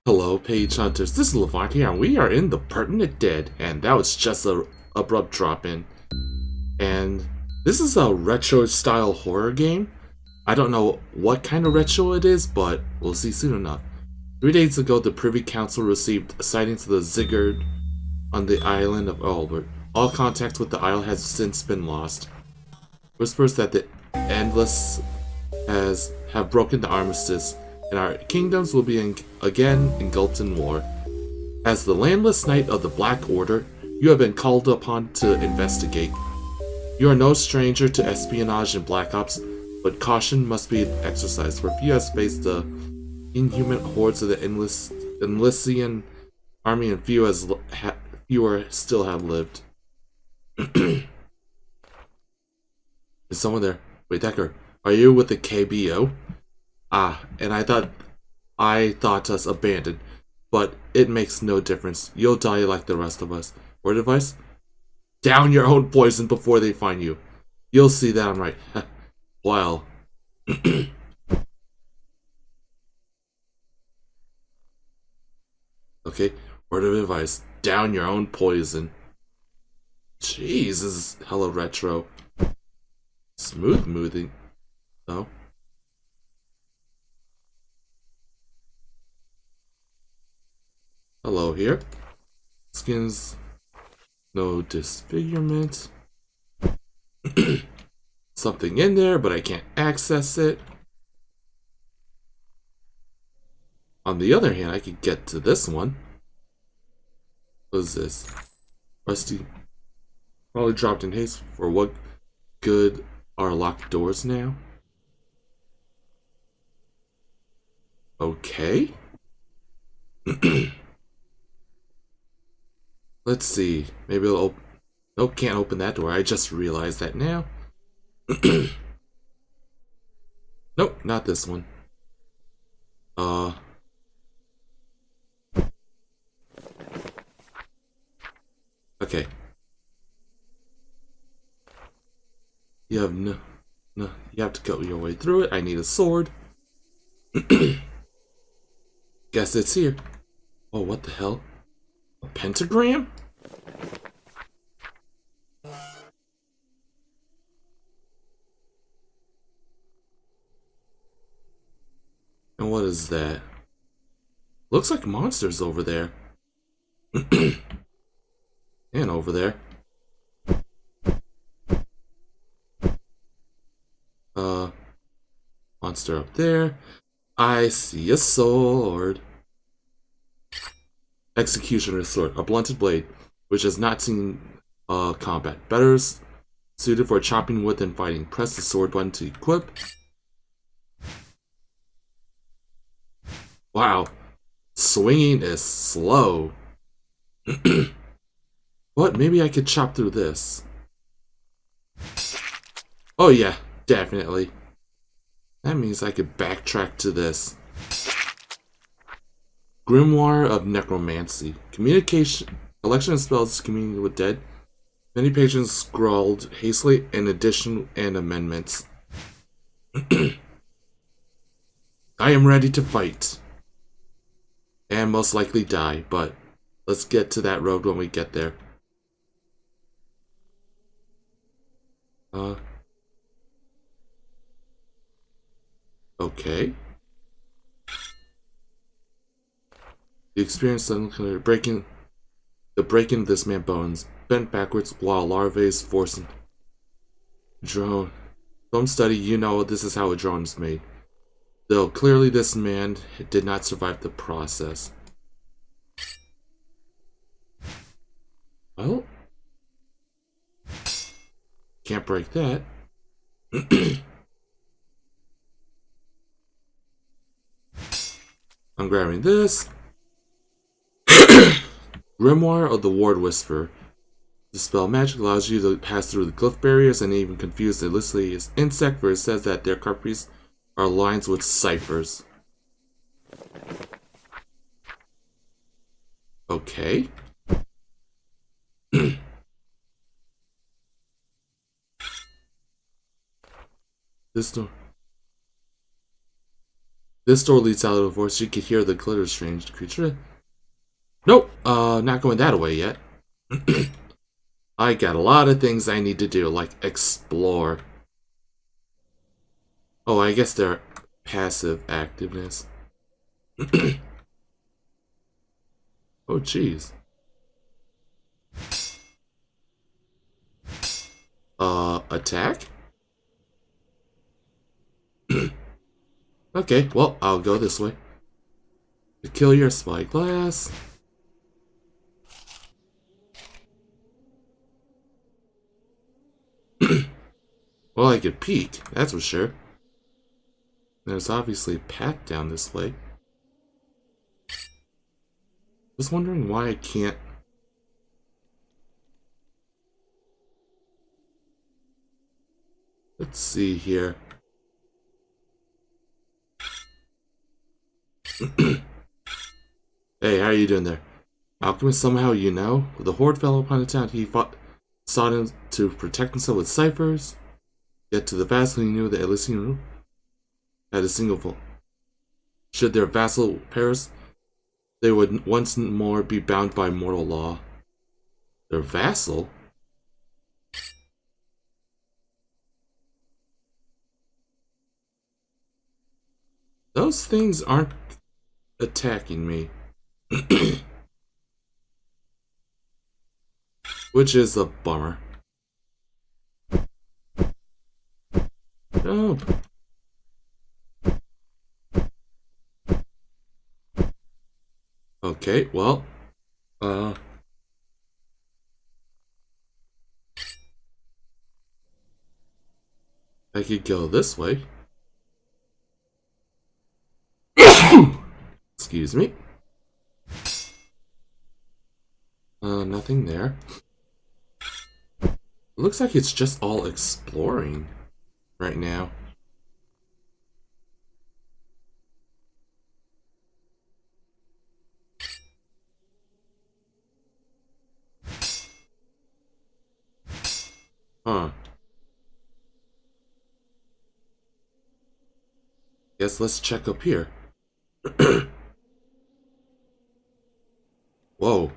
Hello, page hunters. This is Levont here, and we are in the Pertinent Dead, and that was just a abrupt drop in. And this is a retro-style horror game. I don't know what kind of retro it is, but we'll see soon enough. 3 days ago, the Privy Council received sightings of the Ziggurat on the island of Albert. All contact with the isle has since been lost. Whispers that the Endlyss have broken the armistice, and our kingdoms will be again engulfed in war. As the landless knight of the Black Order, you have been called upon to investigate. You are no stranger to espionage and black ops, but caution must be exercised, for few has faced the inhuman hordes of the Endlyssian army, and fewer still have lived. Is someone there? Wait, Decker, are you with the KBO? Ah, and I thought us abandoned, but it makes no difference. You'll die like the rest of us. Word advice? Down your own poison before they find you. You'll see that I'm right. Well. Okay, word of advice. Down your own poison. Jeez, this is hella retro. Smooth moving, though. Hello here. Skins. No disfigurement. Something in there, but I can't access it. On the other hand, I could get to this one. What is this? Rusty. Probably dropped in haste. For what good are locked doors now? Okay. Let's see. Maybe it'll open. Nope, can't open that door. I just realized that now. Nope, not this one. Okay. You have no. You have to go your way through it. I need a sword. Guess it's here. Oh, what the hell? A pentagram? And what is that? Looks like monsters over there. And over there. Monster up there. I see a sword. Executioner's sword, a blunted blade, which has not seen combat. Better suited for chopping wood than fighting. Press the sword button to equip. Wow, swinging is slow. What? Maybe I could chop through this. Oh yeah, definitely. That means I could backtrack to this. Grimoire of Necromancy. Communication. Collection of spells communicating with dead. Many pages scrawled hastily in addition and amendments. I am ready to fight. And most likely die, but let's get to that road when we get there. Okay. The experience of breaking of this man's bones, bent backwards while larvae forcing drone. From study, you know this is how a drone is made. Though clearly this man did not survive the process. Well, can't break that. I'm grabbing this. Grimoire of the Ward Whisperer. The spell magic allows you to pass through the glyph barriers and even confuse the listless insect, for it says that their copies are lines with ciphers. Okay. This door. This door leads out of the forest. You can hear the glitter strange creature. Nope, not going that way yet. I got a lot of things I need to do, like explore. Oh, I guess they're passive activeness. Oh, jeez. Attack? Okay, well, I'll go this way. To kill your spyglass. Well, I could peek, that's for sure. There's obviously a path down this way. Just wondering why I can't... Let's see here. Hey, how are you doing there? Alchemist, somehow you know? The horde fell upon the town. He sought him to protect himself with ciphers. Yet to the vassal he knew that Elysian had a single vote. Should their vassal perish, they would once more be bound by mortal law. Their vassal? Those things aren't attacking me. Which is a bummer. Oh. Okay, well, I could go this way. Excuse me. Nothing there. It looks like it's just all exploring right now. Huh. Guess let's check up here. Whoa.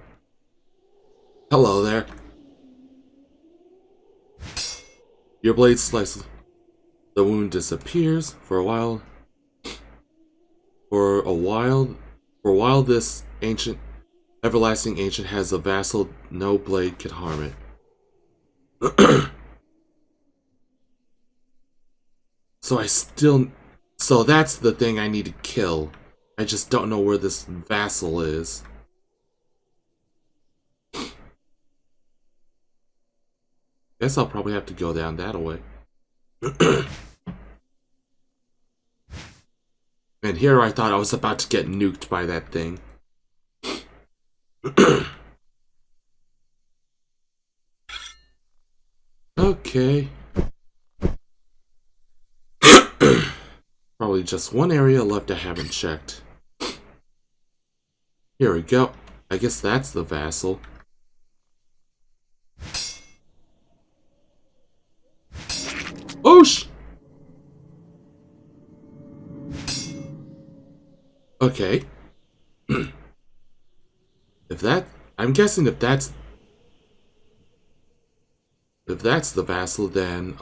Hello there. Your blade slices. The wound disappears. For a while, this ancient, everlasting ancient has a vassal, no blade can harm it. So that's the thing I need to kill. I just don't know where this vassal is. Guess I'll probably have to go down that way. And here I thought I was about to get nuked by that thing. Okay. Probably just one area left I haven't checked. Here we go. I guess that's the vassal. Oh sh! Okay. I'm guessing if that's the vassal, then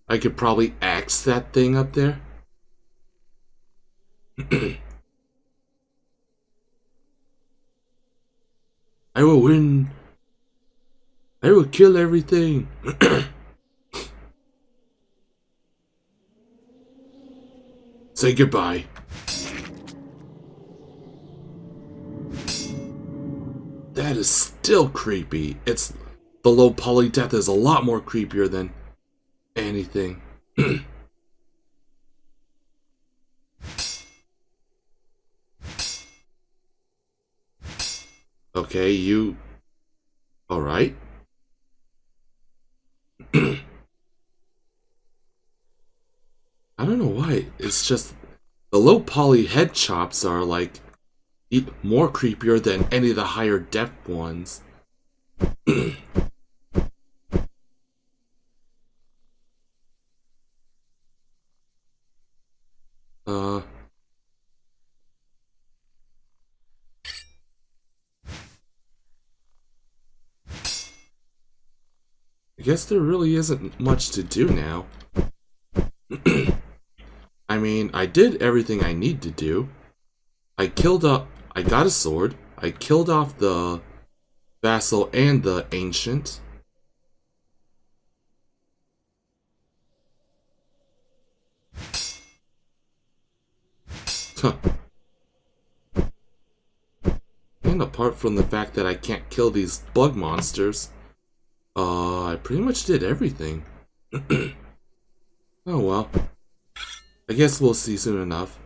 I could probably axe that thing up there. I will win. I will kill everything. Say goodbye. That is still creepy. The low poly death is a lot more creepier than anything. Okay, you... Alright. I don't know why. It's just... The low poly head chops are, like, more creepier than any of the higher depth ones. I guess there really isn't much to do now. I mean, I did everything I need to do. I got a sword. I killed off the vassal and the ancient. Huh. And apart from the fact that I can't kill these bug monsters, I pretty much did everything. Oh well. I guess we'll see soon enough.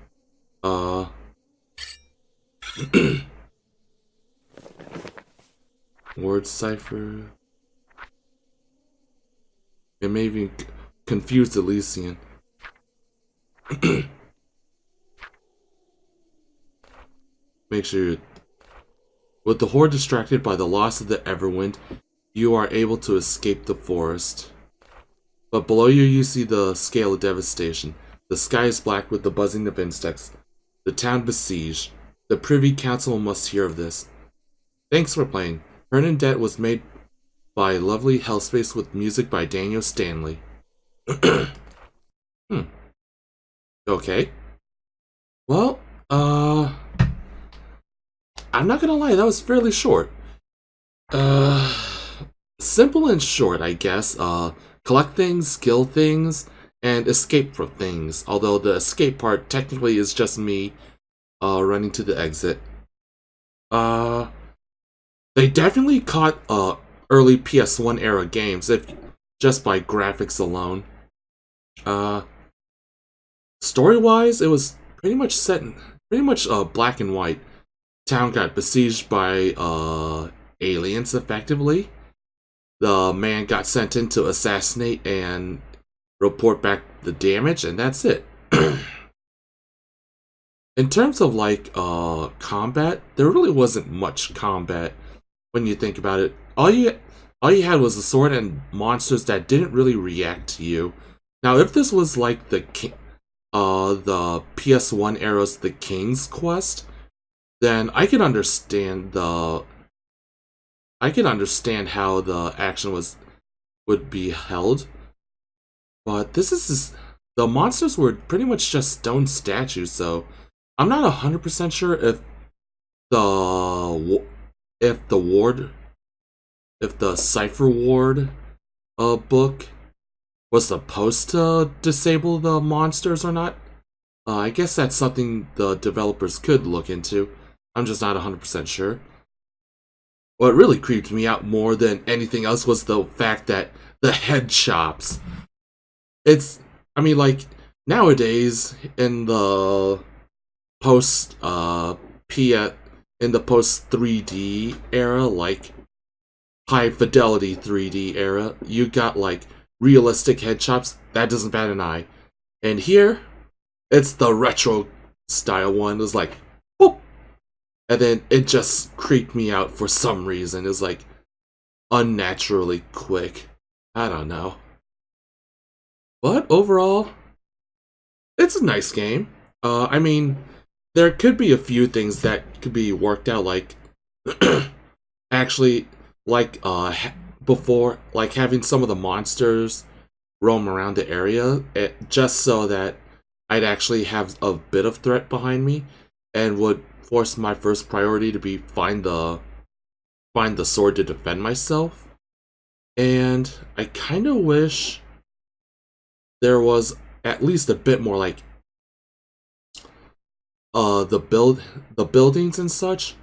Word cipher. It may even confuse the Elysian. Make sure with the horde distracted by the loss of the Everwind, you are able to escape the forest. But below you see the scale of devastation. The sky is black with the buzzing of insects. The town besieged. The Privy Council must hear of this. Thanks for playing. Penitent was made by lovely Hellspace with music by Daniel Stanley. Okay. Well, I'm not gonna lie, that was fairly short. Simple and short, I guess. Collect things, kill things, and escape from things. Although the escape part technically is just me running to the exit. They definitely caught early PS1 era games, if just by graphics alone. Story-wise, it was pretty much set in black and white. Town got besieged by aliens, effectively. The man got sent in to assassinate and report back the damage, and that's it. In terms of like combat, there really wasn't much combat when you think about it. All you had was a sword and monsters that didn't really react to you. Now, if this was like the PS1 era's The King's Quest, then I can understand how the action would be held. But the monsters were pretty much just stone statues, so I'm not 100% sure if the Cipher Ward book was supposed to disable the monsters or not. I guess that's something the developers could look into. I'm just not 100% sure. What really creeped me out more than anything else was the fact that the head chops. I mean, like, nowadays, in the post 3D era, like high fidelity 3D era, you got like realistic head chops. That doesn't bat an eye. And here, it's the retro style one. It's like, whoop! And then it just creeped me out for some reason. It's like unnaturally quick. I don't know. But overall, it's a nice game. I mean, there could be a few things that could be worked out, like actually, like before, like having some of the monsters roam around the area, just so that I'd actually have a bit of threat behind me, and would force my first priority to be find the sword to defend myself. And I kind of wish there was at least a bit more like the buildings and such.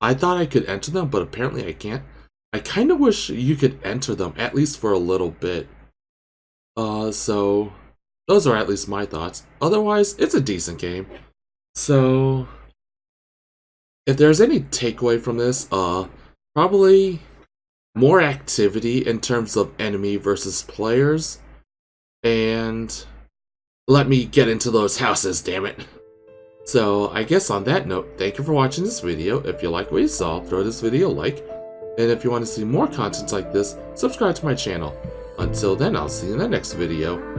I thought I could enter them, but apparently I can't. I kind of wish you could enter them, at least for a little bit. So those are at least my thoughts. Otherwise, it's a decent game. So if there's any takeaway from this, probably more activity in terms of enemy versus players. And let me get into those houses, damn it. So I guess on that note, thank you for watching this video. If you like what you saw, throw this video a like. And if you want to see more content like this, subscribe to my channel. Until then, I'll see you in the next video.